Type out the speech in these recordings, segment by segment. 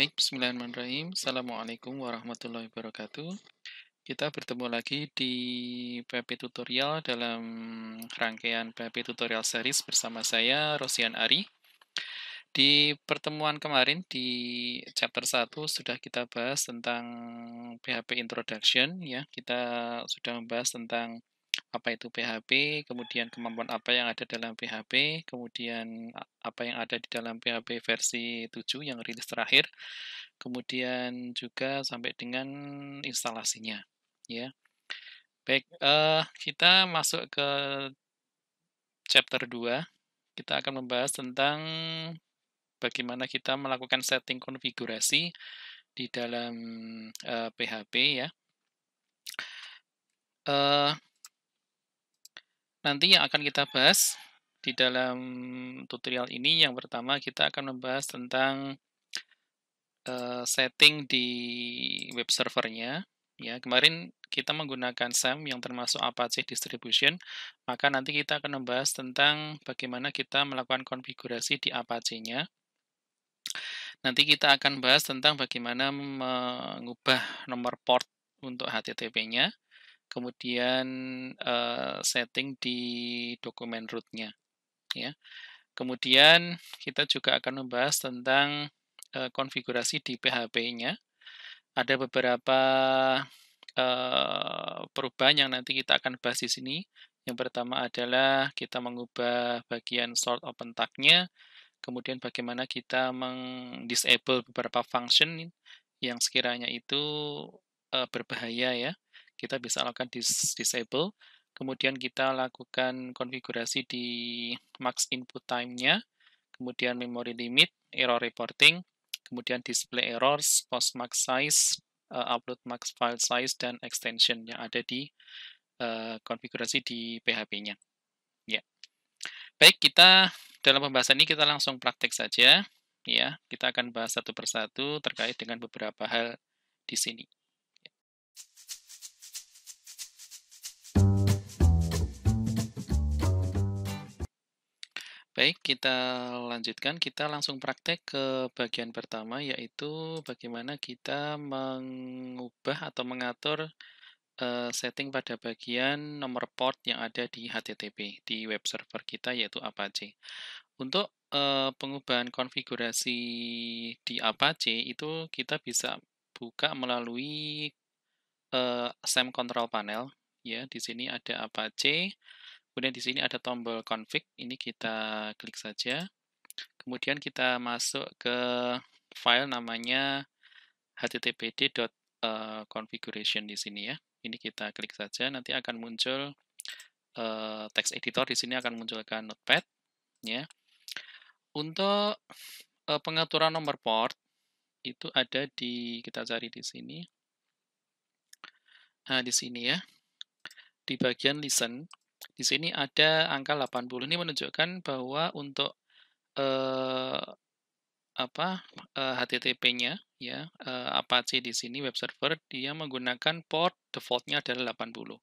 Baik, bismillahirrahmanirrahim. Assalamualaikum warahmatullahi wabarakatuh. Kita bertemu lagi di PHP Tutorial dalam rangkaian PHP Tutorial Series bersama saya, Rosian Ari. Di pertemuan kemarin, di chapter 1, sudah kita bahas tentang PHP Introduction, ya. Kita sudah membahas tentang apa itu PHP, kemudian kemampuan apa yang ada dalam PHP, kemudian apa yang ada di dalam PHP versi 7 yang rilis terakhir, kemudian juga sampai dengan instalasinya, ya. Baik, kita masuk ke chapter 2. Kita akan membahas tentang bagaimana kita melakukan setting konfigurasi di dalam PHP, ya. Nanti yang akan kita bahas di dalam tutorial ini, yang pertama kita akan membahas tentang setting di web servernya. Ya, kemarin kita menggunakan SAM yang termasuk Apache Distribution, maka nanti kita akan membahas tentang bagaimana kita melakukan konfigurasi di Apache-nya. Nanti kita akan bahas tentang bagaimana mengubah nomor port untuk HTTP-nya, kemudian setting di dokumen root-nya, ya. Kemudian kita juga akan membahas tentang konfigurasi di PHP-nya. Ada beberapa perubahan yang nanti kita akan bahas di sini. Yang pertama adalah kita mengubah bagian sort open tag-nya, kemudian bagaimana kita meng-disable beberapa function yang sekiranya itu berbahaya, ya. Kita bisa lakukan disable, kemudian kita lakukan konfigurasi di max input time-nya, kemudian memory limit, error reporting, kemudian display errors, post max size, upload max file size, dan extension yang ada di konfigurasi di PHP-nya. Ya. Baik, kita dalam pembahasan ini kita langsung praktek saja. Ya, kita akan bahas satu persatu terkait dengan beberapa hal di sini. Baik, kita lanjutkan. Kita langsung praktek ke bagian pertama, yaitu bagaimana kita mengubah atau mengatur setting pada bagian nomor port yang ada di HTTP, di web server kita, yaitu Apache. Untuk pengubahan konfigurasi di Apache itu kita bisa buka melalui SAM Control Panel. Ya, di sini ada Apache. Kemudian di sini ada tombol config, ini kita klik saja. Kemudian kita masuk ke file namanya httpd.configuration di sini, ya. Ini kita klik saja, nanti akan muncul text editor, di sini akan munculkan notepad, ya. Untuk pengaturan nomor port itu ada kita cari di sini. Nah, di sini, ya. Di bagian listen, di sini ada angka 80. Ini menunjukkan bahwa untuk HTTP-nya, ya, Apache di sini web server dia menggunakan port default-nya adalah 80.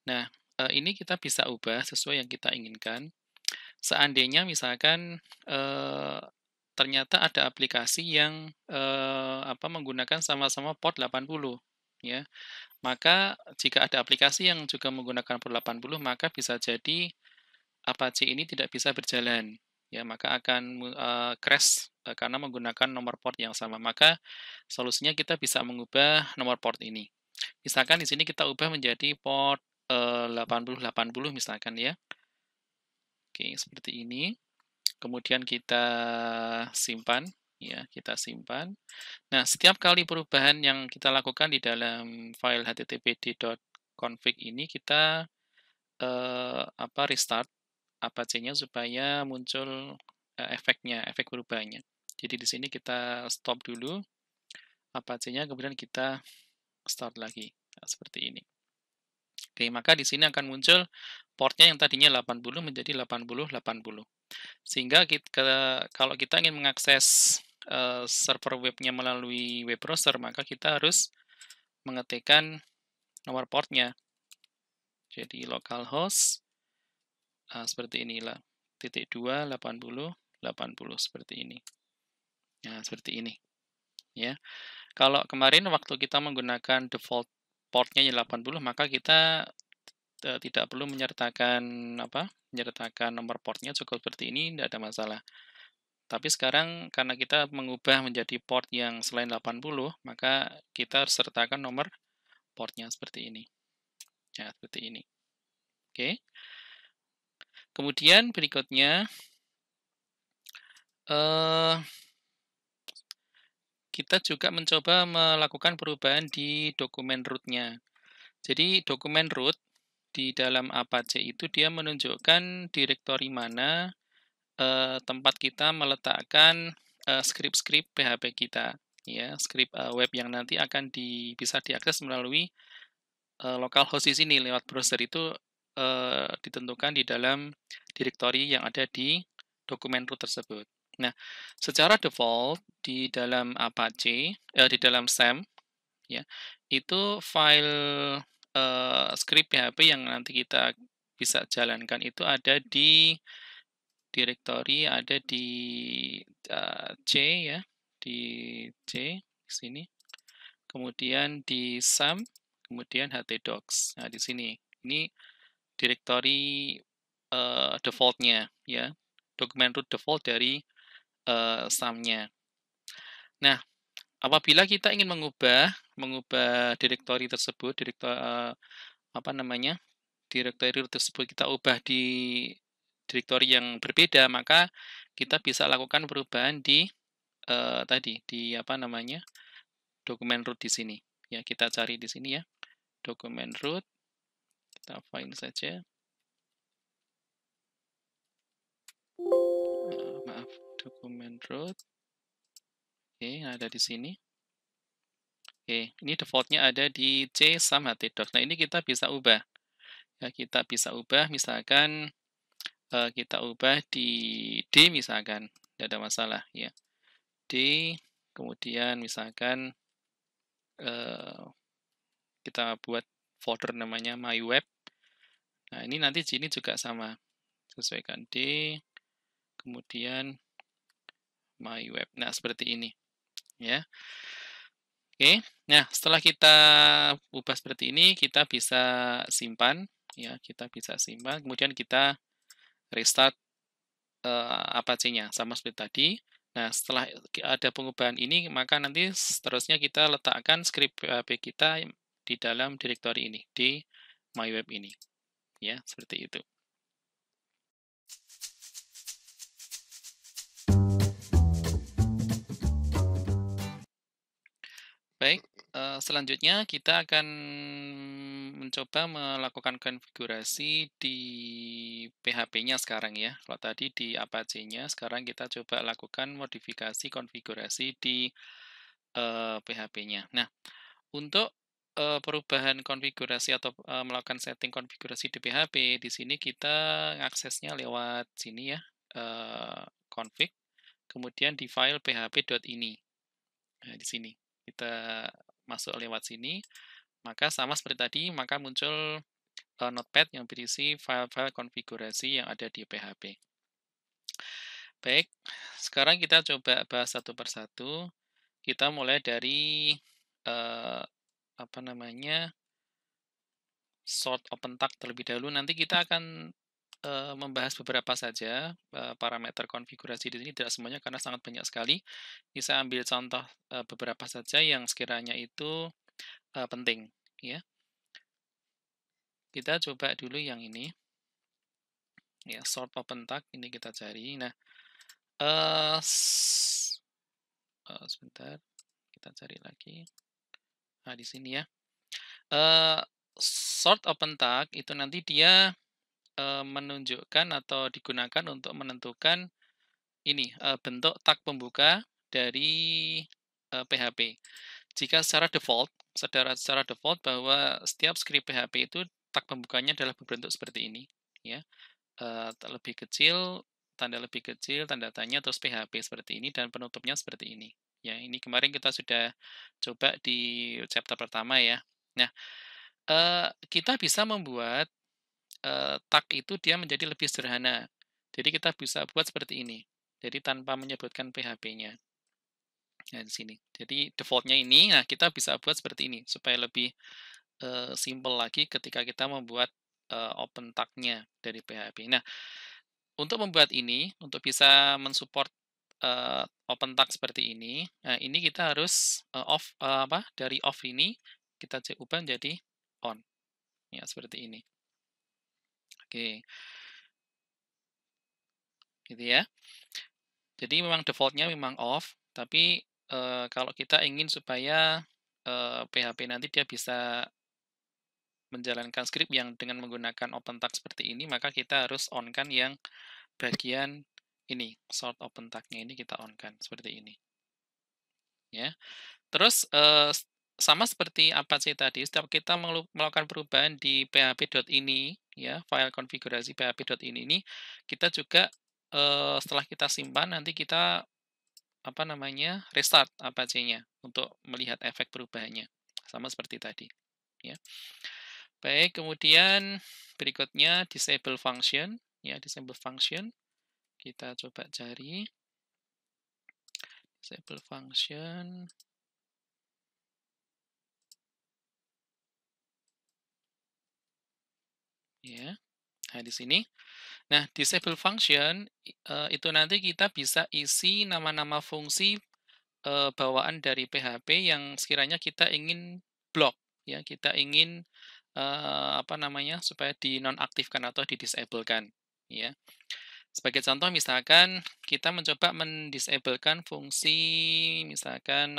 Nah, ini kita bisa ubah sesuai yang kita inginkan. Seandainya misalkan ternyata ada aplikasi yang menggunakan sama-sama port 80, ya. Maka jika ada aplikasi yang juga menggunakan port 80, maka bisa jadi Apache ini tidak bisa berjalan, ya, maka akan crash karena menggunakan nomor port yang sama. Maka solusinya kita bisa mengubah nomor port ini. Misalkan di sini kita ubah menjadi port 8080 misalkan, ya. Oke, seperti ini. Kemudian kita simpan, ya, kita simpan. Nah, setiap kali perubahan yang kita lakukan di dalam file httpd.config ini, kita restart Apache-nya supaya muncul efeknya, efek perubahannya. Jadi di sini kita stop dulu Apache-nya, kemudian kita start lagi. Nah, seperti ini. Oke, maka di sini akan muncul portnya yang tadinya 80 menjadi 8080. Sehingga kalau kita ingin mengakses server webnya melalui web browser, maka kita harus mengetikkan nomor portnya. Jadi localhost seperti inilah, /2 80 80 seperti ini. Nah, seperti ini. ya. Kalau kemarin waktu kita menggunakan default portnya 80, maka kita tidak perlu menyertakan nomor portnya, cukup seperti ini, tidak ada masalah. Tapi sekarang karena kita mengubah menjadi port yang selain 80, maka kita harus sertakan nomor portnya seperti ini. Ya, seperti ini. Oke. Kemudian berikutnya, kita juga mencoba melakukan perubahan di dokumen root-nya. Jadi dokumen root di dalam Apache itu dia menunjukkan direktori mana tempat kita meletakkan skrip-skrip PHP kita, ya, skrip web yang nanti akan bisa diakses melalui localhost di sini lewat browser itu ditentukan di dalam direktori yang ada di dokumen root tersebut. Nah, secara default di dalam Apache, di dalam SAM, ya, itu file script PHP yang nanti kita bisa jalankan itu ada di direktori, ada di C, ya, di C sini, kemudian di SAM, kemudian htdocs. Nah, di sini ini direktori default-nya, ya, dokumen root default dari SAM-nya. Nah, apabila kita ingin mengubah direktori tersebut, direktori root tersebut kita ubah di direktori yang berbeda, maka kita bisa lakukan perubahan di dokumen root di sini. Ya, kita cari di sini ya, dokumen root, kita find saja. Maaf, dokumen root. Oke, ada di sini. Oke, ini defaultnya ada di C SAM htdocs. Nah, ini kita bisa ubah. Ya, kita bisa ubah, misalkan kita ubah di D misalkan, tidak ada masalah ya. D, kemudian misalkan kita buat folder namanya myweb. Nah, ini nanti sini juga sama. Sesuaikan D, kemudian myweb. Nah, seperti ini. Ya. Oke. Nah, setelah kita ubah seperti ini, kita bisa simpan. Ya, kita bisa simpan. Kemudian kita restart Apache-nya. Sama seperti tadi. Nah, setelah ada pengubahan ini, maka nanti seterusnya kita letakkan script PHP kita di dalam direktori ini, di myweb ini. Ya, seperti itu. Baik, selanjutnya kita akan mencoba melakukan konfigurasi di PHP-nya sekarang ya. Kalau tadi di Apache-nya, sekarang kita coba lakukan modifikasi konfigurasi di PHP-nya. Nah, untuk perubahan konfigurasi atau melakukan setting konfigurasi di PHP, di sini kita aksesnya lewat sini ya, config, kemudian di file php.ini. Nah, di sini kita masuk lewat sini, maka sama seperti tadi, maka muncul notepad yang berisi file-file konfigurasi yang ada di PHP. Baik, sekarang kita coba bahas satu persatu. Kita mulai dari sort open tag terlebih dahulu. Nanti kita akan membahas beberapa saja parameter konfigurasi di sini, tidak semuanya karena sangat banyak sekali. Bisa ambil contoh beberapa saja yang sekiranya itu penting, ya. Kita coba dulu yang ini, ya, sort open tag ini kita cari. Nah, sebentar, kita cari lagi. Nah, di sini ya. Sort open tag itu nanti dia menunjukkan atau digunakan untuk menentukan ini bentuk tag pembuka dari PHP. Jika secara default bahwa setiap script PHP itu tag pembukanya adalah berbentuk seperti ini, ya, lebih kecil, tanda lebih kecil, tanda tanya, terus PHP seperti ini dan penutupnya seperti ini. Ya, ini kemarin kita sudah coba di chapter pertama ya. Nah, kita bisa membuat tag itu dia menjadi lebih sederhana. Jadi kita bisa buat seperti ini. Jadi tanpa menyebutkan PHP-nya. Nah, di sini. Jadi default-nya ini, nah kita bisa buat seperti ini supaya lebih simple lagi ketika kita membuat open tag-nya dari PHP. Nah, untuk membuat ini, untuk bisa mensupport open tag seperti ini, nah ini kita harus dari off ini kita ubah menjadi on. Ya, seperti ini. Oke. Gitu ya. Jadi memang default-nya memang off, tapi kalau kita ingin supaya PHP nanti dia bisa menjalankan script yang dengan menggunakan open tag seperti ini, maka kita harus on-kan yang bagian ini, sort open tag-nya ini kita on-kan seperti ini. Ya. Terus sama seperti Apache tadi, setiap kita melakukan perubahan di php.ini ya, file konfigurasi php.ini ini kita juga setelah kita simpan nanti kita restart Apache-nya untuk melihat efek perubahannya. Sama seperti tadi, ya. Baik, kemudian berikutnya disable function, ya, disable function. Kita coba cari disable function. Ya. Nah, di sini. Nah, disable function itu nanti kita bisa isi nama-nama fungsi bawaan dari PHP yang sekiranya kita ingin block, ya, kita ingin supaya dinonaktifkan atau didisablekan, ya. Sebagai contoh misalkan kita mencoba mendisablekan fungsi misalkan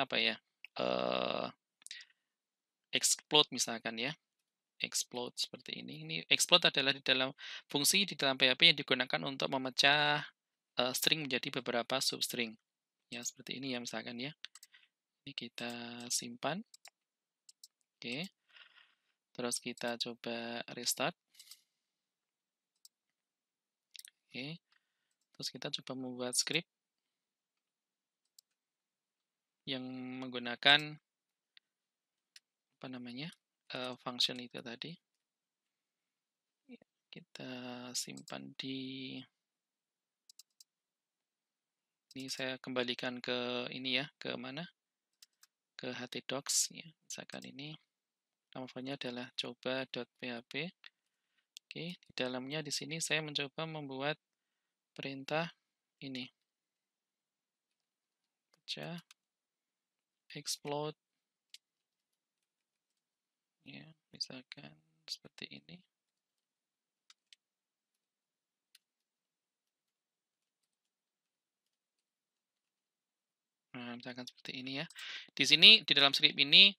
explode misalkan ya. Explode seperti ini. Ini explode adalah fungsi di dalam PHP yang digunakan untuk memecah string menjadi beberapa substring. Ya, seperti ini ya misalkan ya. Ini kita simpan. Oke. Terus kita coba restart. Oke. Terus kita coba membuat script yang menggunakan function itu tadi. Kita simpan di ini, saya kembalikan ke ini ya, ke mana? Ke htdocs ya. Misalkan ini nama filenya adalah coba.php. Oke, di dalamnya di sini saya mencoba membuat perintah ini. Baca explode. Ya, misalkan seperti ini. Nah, misalkan seperti ini ya. Di sini di dalam script ini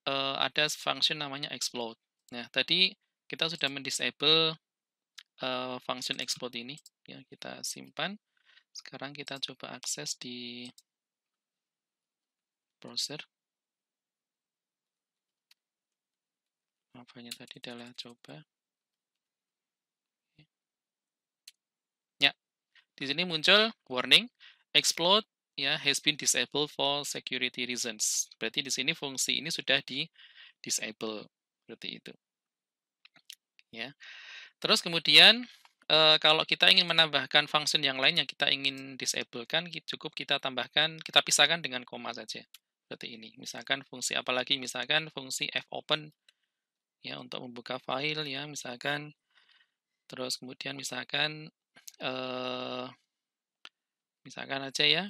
ada function namanya explode. Nah, tadi kita sudah mendisable function explode ini, ya, kita simpan. Sekarang kita coba akses di browser. Namanya tadi adalah coba. Ya, di sini muncul warning explode ya has been disabled for security reasons. Berarti di sini fungsi ini sudah di disable seperti itu. Ya. Terus kemudian kalau kita ingin menambahkan function yang lain yang kita ingin disablekan, cukup kita tambahkan, kita pisahkan dengan koma saja. Seperti ini. Misalkan fungsi apalagi, misalkan fungsi fopen ya untuk membuka file ya, misalkan. Terus kemudian misalkan aja ya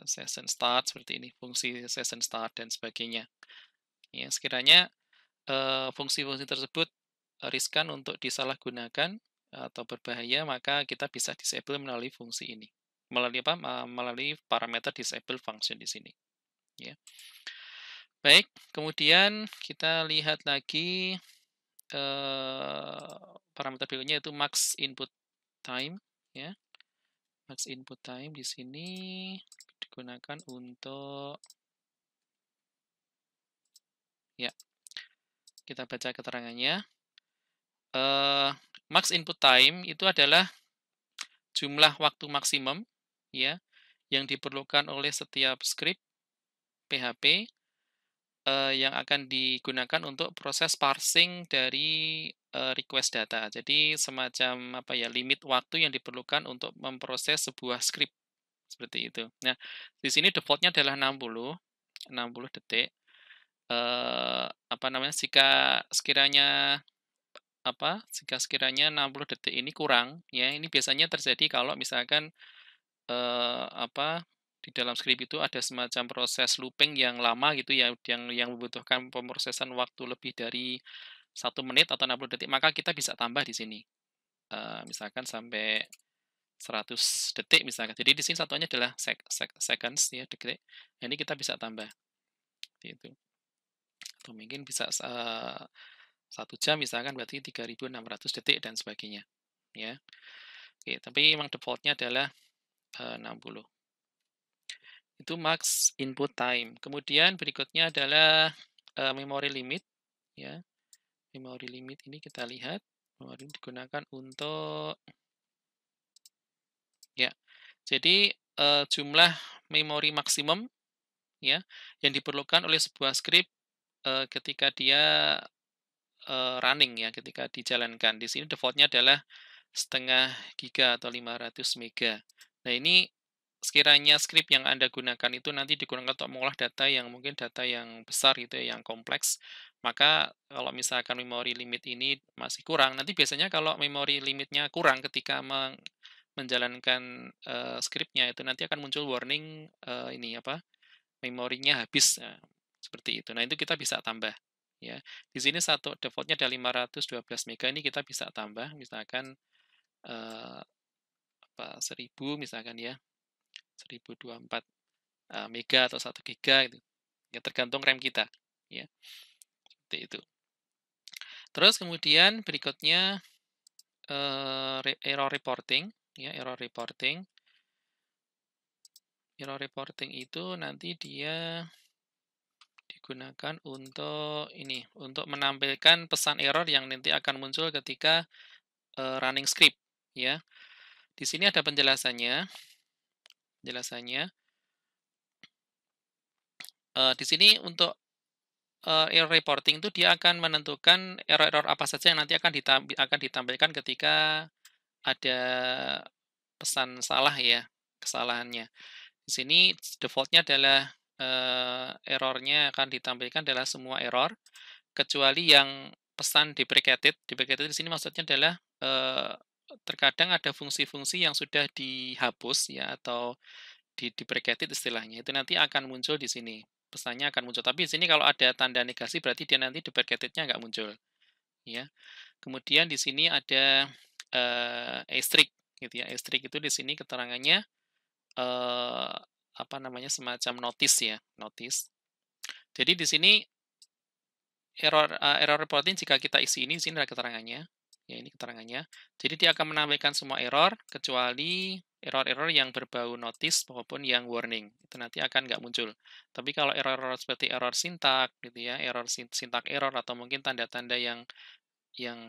session start seperti ini, fungsi session start dan sebagainya. Ya, sekiranya fungsi-fungsi tersebut riskan untuk disalahgunakan atau berbahaya, maka kita bisa disable melalui fungsi ini. Melalui apa? Melalui parameter disable function di sini. Ya. Baik, kemudian kita lihat lagi parameter berikutnya yaitu max input time. Ya. Max input time di sini digunakan untuk ya. Kita baca keterangannya. Max input time itu adalah jumlah waktu maksimum ya yang diperlukan oleh setiap script PHP yang akan digunakan untuk proses parsing dari request data. Jadi semacam limit waktu yang diperlukan untuk memproses sebuah script seperti itu. Nah, di sini default-nya adalah 60 detik. Apa namanya, jika sekiranya 60 detik ini kurang, ya, ini biasanya terjadi kalau misalkan, di dalam script itu ada semacam proses looping yang lama gitu ya, yang membutuhkan pemrosesan waktu lebih dari 1 menit atau 60 detik, maka kita bisa tambah di sini. Misalkan sampai 100 detik misalkan. Jadi di sini satuannya adalah seconds ya, detik. Nah, ini kita bisa tambah gitu. Atau mungkin bisa 1 jam misalkan berarti 3.600 detik dan sebagainya ya. Oke, tapi memang defaultnya adalah 60. Itu max input time. Kemudian berikutnya adalah memory limit ya. Memory limit ini kita lihat memori digunakan untuk ya. Jadi jumlah memori maksimum ya yang diperlukan oleh sebuah script ketika dia running ya, ketika dijalankan. Di sini defaultnya adalah 0,5 GB atau 500 mega. Nah, ini sekiranya script yang Anda gunakan itu nanti digunakan untuk mengolah data yang mungkin data yang besar gitu ya, yang kompleks, maka kalau misalkan memori limit ini masih kurang, nanti biasanya kalau memori limitnya kurang ketika menjalankan scriptnya itu nanti akan muncul warning memorinya habis. Nah, seperti itu. Nah, itu kita bisa tambah ya. Di sini defaultnya ada 512 mega, ini kita bisa tambah misalkan 1000 misalkan ya. 1024 mega atau 1 giga gitu. Ya tergantung RAM kita ya. Seperti itu. Terus kemudian berikutnya error reporting ya, error reporting. Error reporting itu nanti dia digunakan untuk menampilkan pesan error yang nanti akan muncul ketika running script ya. Di sini ada penjelasannya. Di sini untuk error reporting itu dia akan menentukan error-error apa saja yang nanti akan ditampilkan ketika ada pesan salah ya, kesalahannya. Di sini defaultnya adalah errornya akan ditampilkan adalah semua error kecuali yang pesan deprecated. Deprecated di sini maksudnya adalah terkadang ada fungsi-fungsi yang sudah dihapus ya atau deprecated istilahnya. Itu nanti akan muncul di sini. Pesannya akan muncul. Tapi di sini kalau ada tanda negasi berarti dia nanti deprecatednya nggak muncul. Ya. Kemudian di sini ada asterisk gitu ya. Asterisk itu di sini keterangannya semacam notice ya, notice. Jadi di sini error reporting jika kita isi ini, di sini ada keterangannya. Ya, ini keterangannya. Jadi dia akan menampilkan semua error kecuali error-error yang berbau notice maupun yang warning. Itu nanti akan nggak muncul. Tapi kalau error-error seperti error sintak gitu ya, error sintak error atau mungkin tanda-tanda yang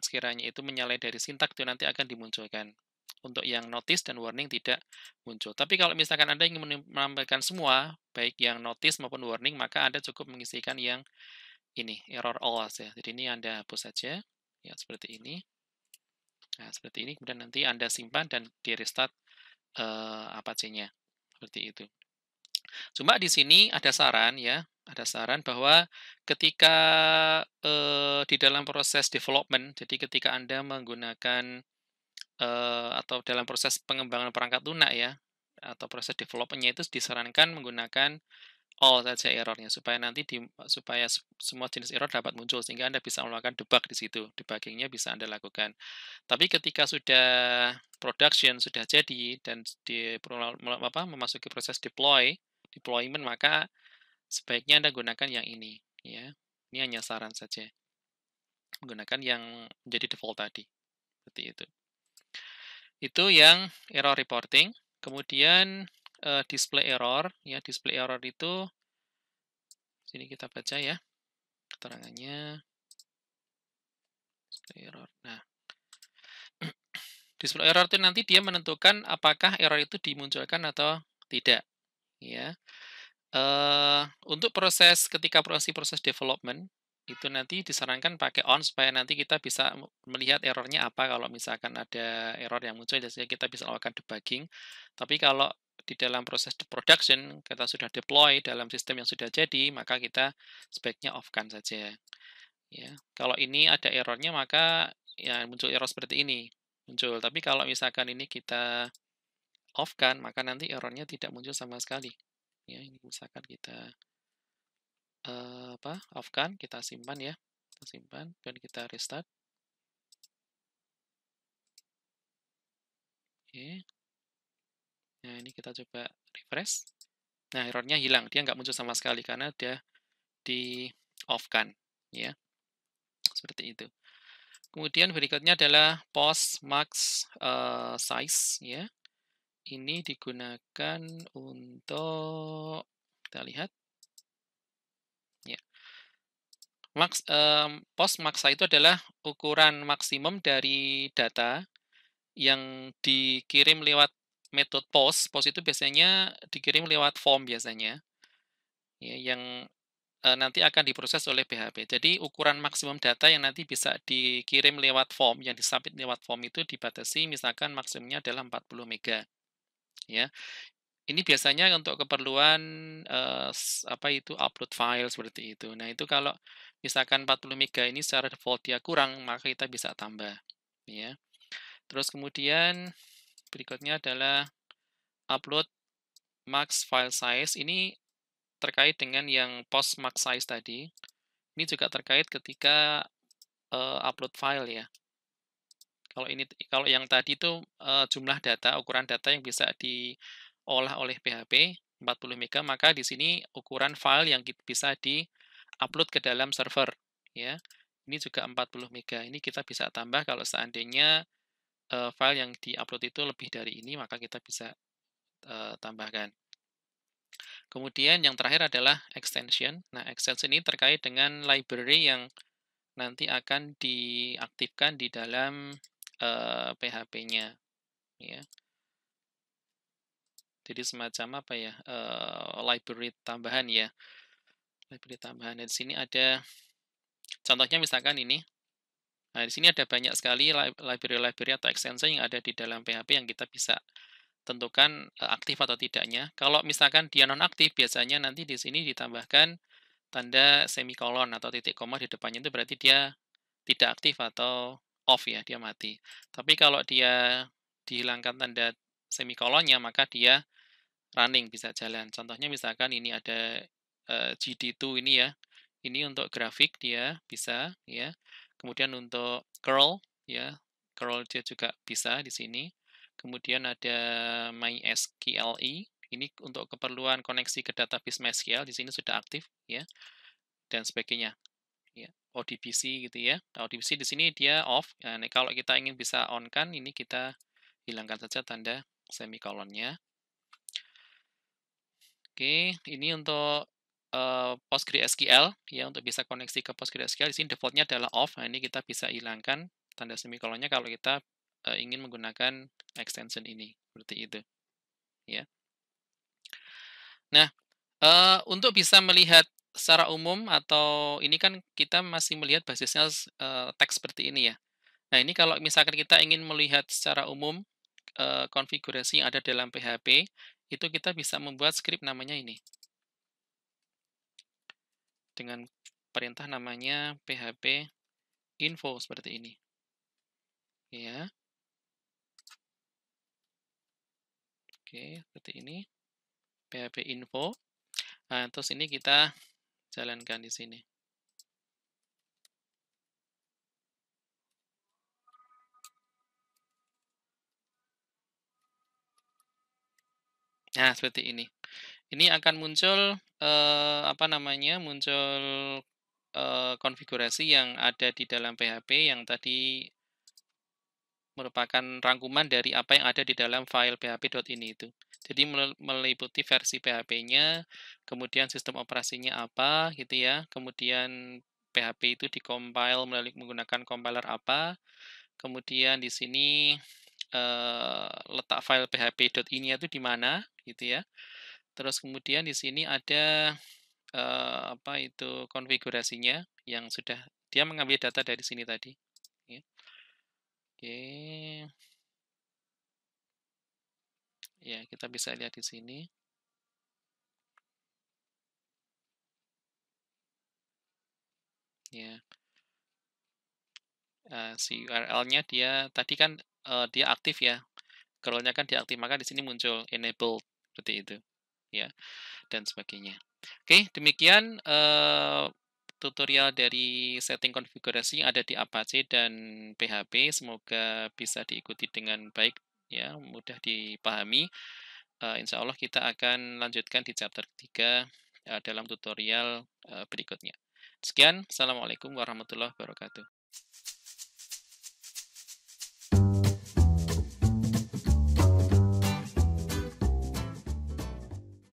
sekiranya itu menyalahi dari sintak itu nanti akan dimunculkan. Untuk yang notice dan warning tidak muncul. Tapi kalau misalkan Anda ingin menampilkan semua, baik yang notice maupun warning, maka Anda cukup mengisikan yang ini, error all saja. Jadi ini Anda hapus saja, ya seperti ini. Nah, seperti ini, kemudian nanti Anda simpan dan di restart Apache-nya. Seperti itu. Cuma di sini ada saran ya, ada saran bahwa ketika di dalam proses development, jadi ketika Anda menggunakan atau dalam proses pengembangan perangkat lunak ya, atau proses development-nya itu disarankan menggunakan all saja errornya supaya semua jenis error dapat muncul sehingga Anda bisa melakukan debug di situ. Debugging-nya bisa Anda lakukan. Tapi ketika sudah production, sudah jadi dan memasuki proses deployment, maka sebaiknya Anda gunakan yang ini ya. Ini hanya saran saja. Menggunakan yang menjadi default tadi. Seperti itu. Itu yang error reporting. Kemudian display error ya, display error itu sini kita baca ya keterangannya. Display error. Nah, display error itu nanti dia menentukan apakah error itu dimunculkan atau tidak ya. Untuk ketika proses development itu nanti disarankan pakai on supaya nanti kita bisa melihat errornya apa kalau misalkan ada error yang muncul, jadi kita bisa lakukan debugging. Tapi kalau di dalam proses production, kita sudah deploy dalam sistem yang sudah jadi, maka kita sebaiknya off-kan saja. Ya, kalau ini ada errornya maka ya muncul error seperti ini muncul. Tapi kalau misalkan ini kita off-kan, maka nanti errornya tidak muncul sama sekali. Ya, ini misalkan kita off-kan, kita simpan ya, kita simpan dan kita restart. Oke. Nah, ini kita coba refresh. Nah, errornya hilang, dia nggak muncul sama sekali karena dia di off-kan, ya, seperti itu. Kemudian berikutnya adalah post max size, ya. Ini digunakan untuk, kita lihat, ya. Post max size itu adalah ukuran maksimum dari data yang dikirim lewat metode post. Post itu biasanya dikirim lewat form biasanya, ya, yang nanti akan diproses oleh PHP. Jadi ukuran maksimum data yang nanti bisa dikirim lewat form, yang disubmit lewat form itu dibatasi, misalkan maksimumnya adalah 40 mega. Ya, ini biasanya untuk keperluan upload file seperti itu. Nah, itu kalau misalkan 40 mega ini secara default dia kurang, maka kita bisa tambah. Ya. Terus kemudian berikutnya adalah upload max file size. Ini terkait dengan yang post max size tadi. Ini juga terkait ketika upload file ya. Kalau yang tadi itu jumlah data, ukuran data yang bisa diolah oleh PHP 40 mega, maka di sini ukuran file yang bisa di-upload ke dalam server ya. Ini juga 40 mega. Ini kita bisa tambah kalau seandainya file yang di-upload itu lebih dari ini, maka kita bisa tambahkan. Kemudian yang terakhir adalah extension. Nah, extension ini terkait dengan library yang nanti akan diaktifkan di dalam PHP-nya, ya. Jadi semacam apa ya, library tambahan ya, library tambahan. Dan di sini ada contohnya misalkan ini. Nah, di sini ada banyak sekali library-library atau extension yang ada di dalam PHP yang kita bisa tentukan aktif atau tidaknya. Kalau misalkan dia nonaktif, biasanya nanti di sini ditambahkan tanda semikolon atau titik koma di depannya, itu berarti dia tidak aktif atau off ya, dia mati. Tapi kalau dia dihilangkan tanda semikolonnya, maka dia running, bisa jalan. Contohnya misalkan ini ada GD2 ini ya. Ini untuk grafik dia bisa ya. Kemudian untuk curl ya, curl dia juga bisa di sini. Kemudian ada MySQLi, ini untuk keperluan koneksi ke database MySQL, di sini sudah aktif ya, dan sebagainya. Ya, ODBC gitu ya. ODBC di sini dia off. Nah, kalau kita ingin bisa on kan, ini kita hilangkan saja tanda semikolonnya. Oke, ini untuk PostgreSQL ya, untuk bisa koneksi ke PostgreSQL di sini defaultnya adalah off. Nah, ini kita bisa hilangkan tanda semikolonnya kalau kita ingin menggunakan extension ini, seperti itu ya. Nah, untuk bisa melihat secara umum, atau ini kan kita masih melihat basisnya teks seperti ini ya. Nah, ini kalau misalkan kita ingin melihat secara umum konfigurasi yang ada dalam PHP, itu kita bisa membuat script namanya ini. Dengan perintah namanya php info seperti ini. Ya. Oke, seperti ini. php info. Nah, terus ini kita jalankan di sini. Nah, seperti ini. Ini akan muncul muncul konfigurasi yang ada di dalam PHP yang tadi merupakan rangkuman dari apa yang ada di dalam file php.ini itu. Jadi meliputi versi PHP-nya, kemudian sistem operasinya apa gitu ya, kemudian PHP itu dikompil melalui menggunakan compiler apa, kemudian di sini letak file php.ini itu di mana gitu ya. Terus kemudian di sini ada konfigurasinya yang sudah dia mengambil data dari sini tadi. Ya. Oke. Ya, kita bisa lihat di sini. Ya, si URL-nya dia tadi kan dia aktif ya, scroll-nya kan diaktif, maka di sini muncul enabled seperti itu, ya, dan sebagainya. Oke, demikian tutorial dari setting konfigurasi yang ada di Apache dan PHP. Semoga bisa diikuti dengan baik, ya, mudah dipahami. Insya Allah kita akan lanjutkan di chapter 3 dalam tutorial berikutnya. Sekian, Assalamualaikum warahmatullahi wabarakatuh.